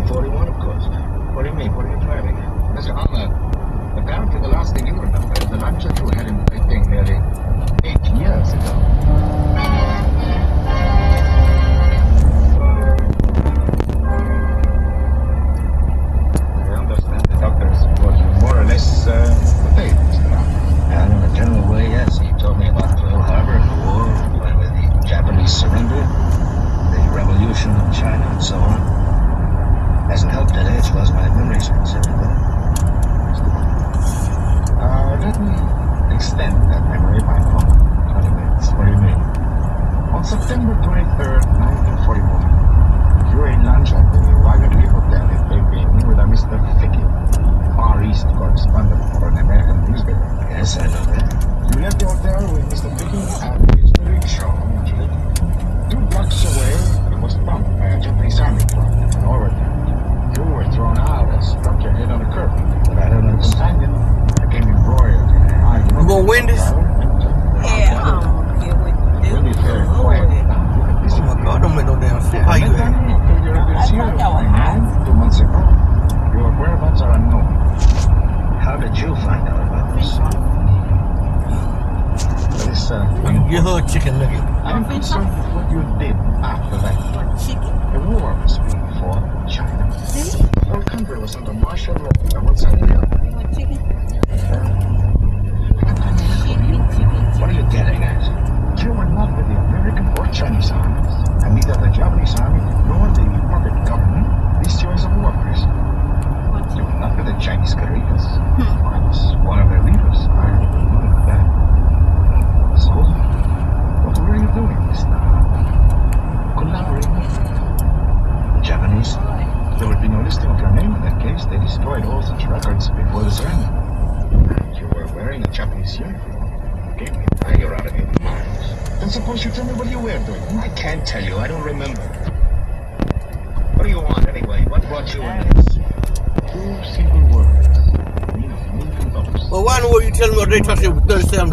1941, of course. What do you mean? What are you driving? Mr. Ahmed, apparently the last thing you remember is the lunch that you had in Beijing nearly 8 years ago. I understand the doctors was more or less paid, Mr. Ahmed. And in a general way, yes. He told me about Pearl Harbor and the war, with the Japanese surrender, the revolution in China, and so on. Hasn't helped today as far as my memories are concerned, but... let me extend that memory by 20 minutes. What do you mean? On September 23rd, 1941, during lunch at the Wagon Wheel Hotel in Beijing with a Mr. Fickey, Far East correspondent for an American newspaper. Yes, I know that. You left the hotel with Mr. Fickey and his rickshaw. 2 blocks away, it was bumped by a Japanese army truck and overturned. You were thrown out and struck your head on a curb. But I don't understand it. Became embroiled in a high... You gonna win this? Yeah, Wendy's very quiet. Oh my God, don't make no damn sense. How you at? 2 months ago. Your whereabouts are unknown. How did you find out about this? Give her a chicken nugget. I'm concerned with what you did after that. Chicken. The war was being fought in China. The whole country was under martial law. And what's that deal? Chicken. What are you getting at? You were not with the American or Chinese armies, and neither the Japanese army nor the puppet government leased you as a war prisoner. You were not with the Chinese guerrillas. I was one of their leaders. I remember that. So, what were you doing this time? Collaborating with the Japanese? There would be no listing of your name in that case. They destroyed all such records before the surrender. You were wearing a Japanese uniform. Okay, now you're out of your mind. Then suppose you tell me what you were doing. I can't tell you. I don't remember. What do you want anyway? What brought you in this? 2 simple words. Mean $1 million. Well, why in the world you telling me what they touched it with $37?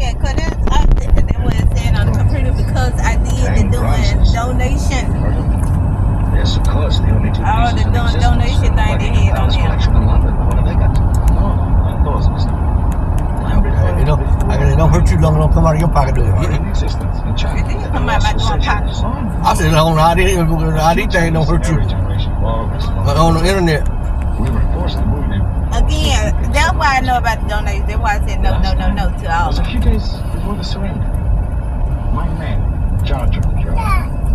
Yeah, because they was saying on the computer because I did the doing donation. Yes, of course. The only 2 pieces All the donation thing they had on there. Collection in London. What have they got? No, not those, Mr. It don't hurt you long, it don't come out of your pocket, do it? In existence in China. It didn't come out like my pocket. I said, on the ID thing don't hurt you. On the internet. We were forced to move them. Again, that's why I know about the donation. That's why I said no to all It was of a few days before the surrender. My men, Georgia,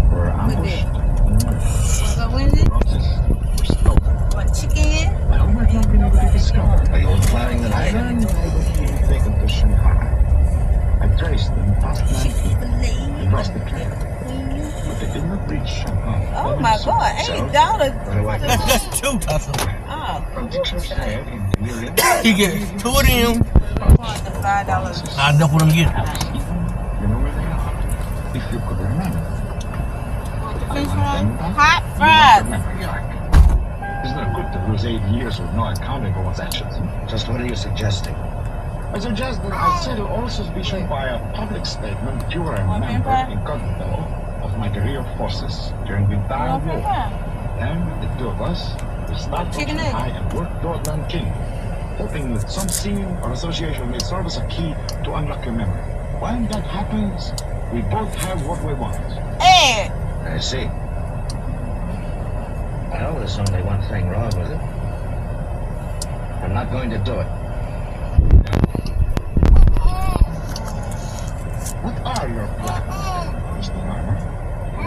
were ambushed and murdered. So when is it? Roses were stolen. What, chicken? But who might not been able to discover? Are you implying that I learned I was being taken to Shanghai? I traced them past 9 people and crossed the trail. But they did not reach Shanghai. Oh my God, $8. That's 2 tussle. Oh, From teachers said in delirium, He get 2 of them. $5. I know what I'm getting. you know where they are? If you could remember. Hot fries. It's not good to lose 8 years with no accounting for one's actions. Just what are you suggesting? I suggest that I settle all suspicion by a public statement you were a member incognito of my guerrilla forces during the entire war. Then the 2 of us will start from Shanghai and work toward Nanking, hoping that some scene or association may serve as a key to unlock your memory. When that happens, we both have what we want. Hey! I see. Well, there's only one thing wrong with it. I'm not going to do it. What are your plans, Mr. Harmer?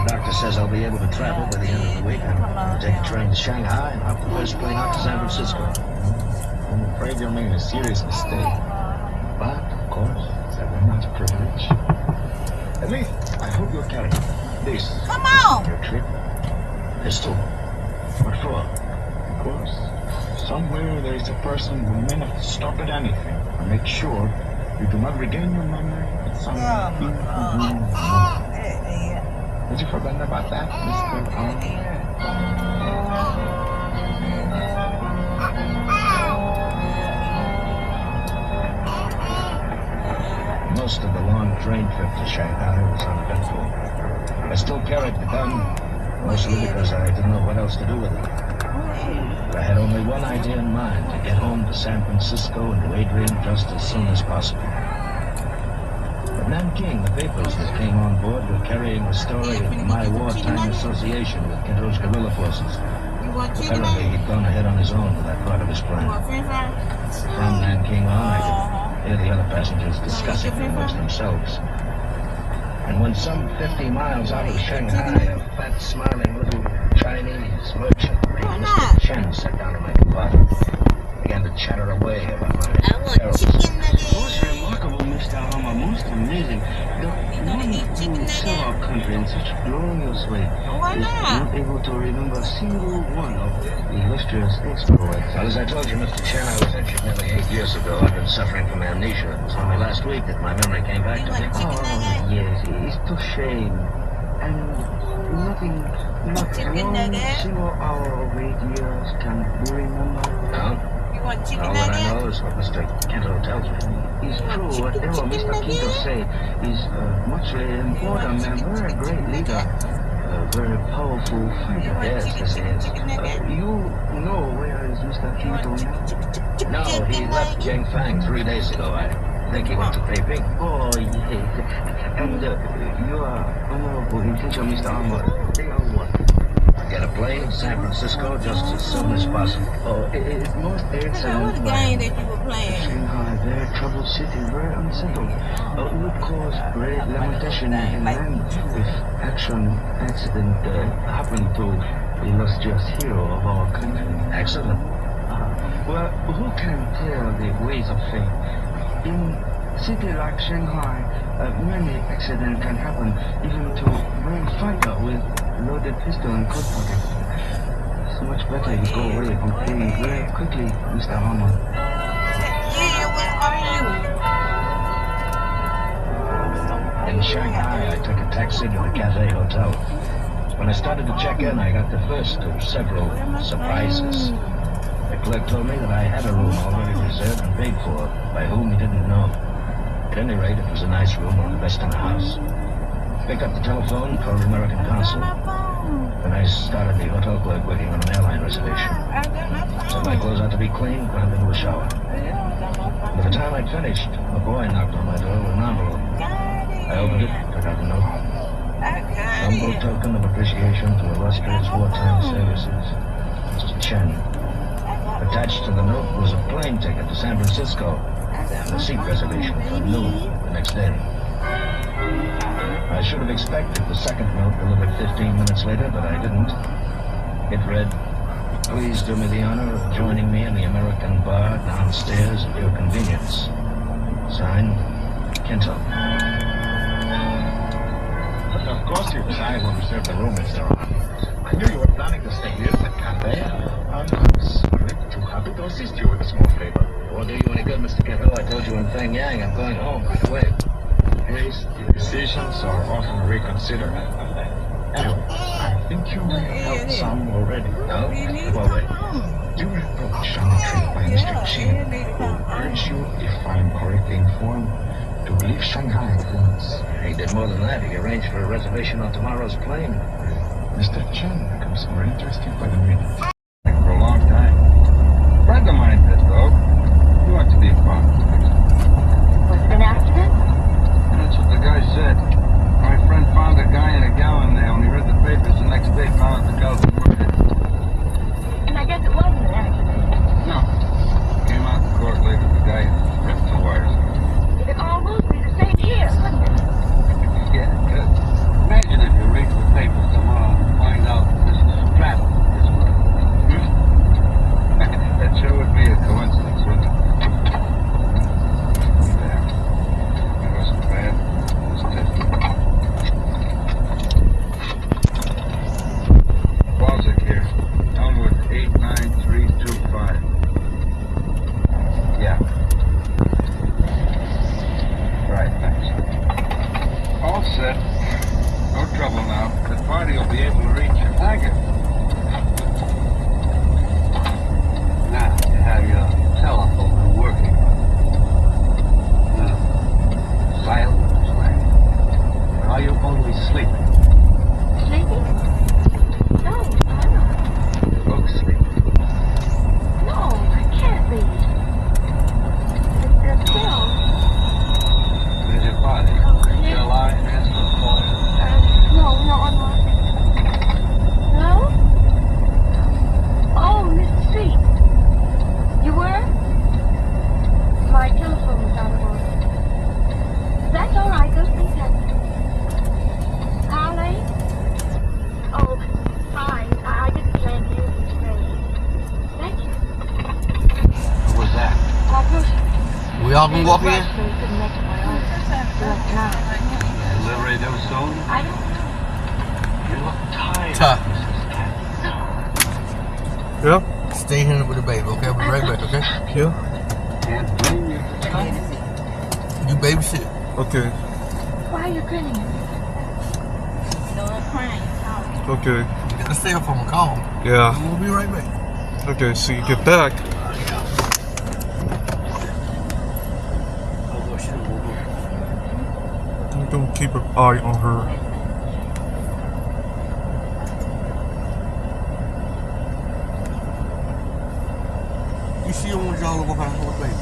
The doctor says I'll be able to travel by the end of the week. I'll take a train to Shanghai and hop the first plane out to San Francisco. I'm afraid you're making a serious mistake. But, of course, that will not privilege. At least, I hope you'll carry this. Come on! Your trip. Pistol. What for? Because somewhere there is a person who may not stop at anything and make sure you do not regain your memory at some Did you forget about that, Mr. Most of the long train trip to Shanghai was uneventful. I still carried the gun, Mostly because I didn't know what else to do with it. But I had only one idea in mind, to get home to San Francisco and to Adrian just as soon as possible. At Nanking, the papers that came on board were carrying the story of my wartime association with Kinto's guerrilla forces. Apparently, he'd gone ahead on his own with that part of his plan. From Nanking on, I could hear the other passengers discussing it amongst themselves. And when some 50 miles out of Shanghai, a fat, smiling little Chinese merchant named Mr. Chen sat down in my compartment, began to chatter away about my terrible... Most remarkable, Mr. Hama, most amazing. The one who served our country in such a glorious way is not able to remember a single one of the illustrious exploits. Well, as I told you, Mr. Chen, I was injured nearly 8 years ago. I've been suffering from amnesia. It was only last week that my memory came back to me. Oh, yes, it's too shame. And nothing, not one single hour of 8 years can you remember? No? You want chicken All that I nuggets? know is what Mr. Kento tells me. It's true, whatever Mr. Kinto say is much important and very great leader, a very powerful fighter. Yes, yes, he is. You know where is Mr. Kinto now? No, he left Yangfang 3 days ago. I think he went to Beiping. Oh, yes. And your honorable intention, Mr. Armour, they are what? Get a plane to San Francisco just as soon as possible. Oh, it's most What excellent. a game that you were playing. Shanghai, very troubled city, very unsettled. Would cause great lamentation in land if accident happened to the illustrious hero of our country. Accident? Well, who can tell the ways of fate? In city like Shanghai, many accidents can happen, even to brave fighter with loaded pistol and coat pocket. It's much better you go away from playing very quickly, Mr. Hammer. Yeah, where are you? In Shanghai, I took a taxi to the Cathay Hotel. When I started to check in, I got the first of several surprises. The clerk told me that I had a room already reserved and paid for, by whom he didn't know. At any rate, it was a nice room, one of the best in the house. Picked up the telephone, called the American consul. Then I started the hotel clerk working on an airline reservation. Set my clothes out to be clean, climbed into a shower. By the time I'd finished, a boy knocked on my door with an envelope. I opened it, took out a note. Humble token of appreciation to illustrious wartime services, Mr. Chen. Attached to the note was a plane ticket to San Francisco and a seat reservation for noon the next day. I should have expected the second note delivered 15 minutes later, but I didn't. It read, "Please do me the honor of joining me in the American bar downstairs at your convenience." Signed, Kinto. Of course you decided when we reserved the room, Mr. Ron. I knew you were planning to stay here at the cafe. I'm sorry, too happy to assist you with a small favor. It won't do you any good, Mr. Kinto. I told you in Pyongyang I'm going home right away. Hasty decisions are often reconsidered. Anyway, I think you may have helped some already. No? Well, wait. You were approached on the trip by Mr. Chen, who urged you, if I'm correctly informed, to leave Shanghai at once. He did more than that. He arranged for a reservation on tomorrow's plane. Mr. Chen becomes more interesting by the minute. For a long time. Friend of mine did, though. You ought to be fond of it. Was it an accident? That's what the guy said. My friend found a guy in a gallon there. When he read the papers the next day, found out the girl was murdered. And I guess it wasn't an accident. No. Came out in court later. The guy ripped the wires. It could almost be the same here, couldn't it? Yeah, good. Imagine if you read the papers tomorrow and find out this is a straddle. This was y'all can walk in? So he couldn't make it my own. Last night. Deliver radio soon? I don't know. You look tired, Ty. Mrs. Cat. Yeah? Stay here with the baby, okay? I'll be right back, okay? Yeah? Can't blame you. You babysit. Okay. Why are you grinning at me? Doing crying, talking. Okay. You gotta stay up on the call. Yeah. We'll be right back. Okay, so you get back. I'm gonna keep an eye on her. You see him when y'all look behind the baby.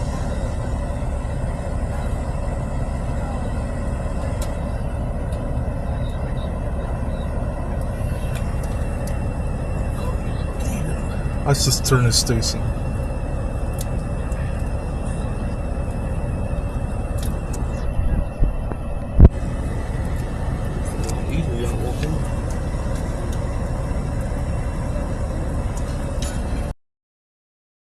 I just turned the station.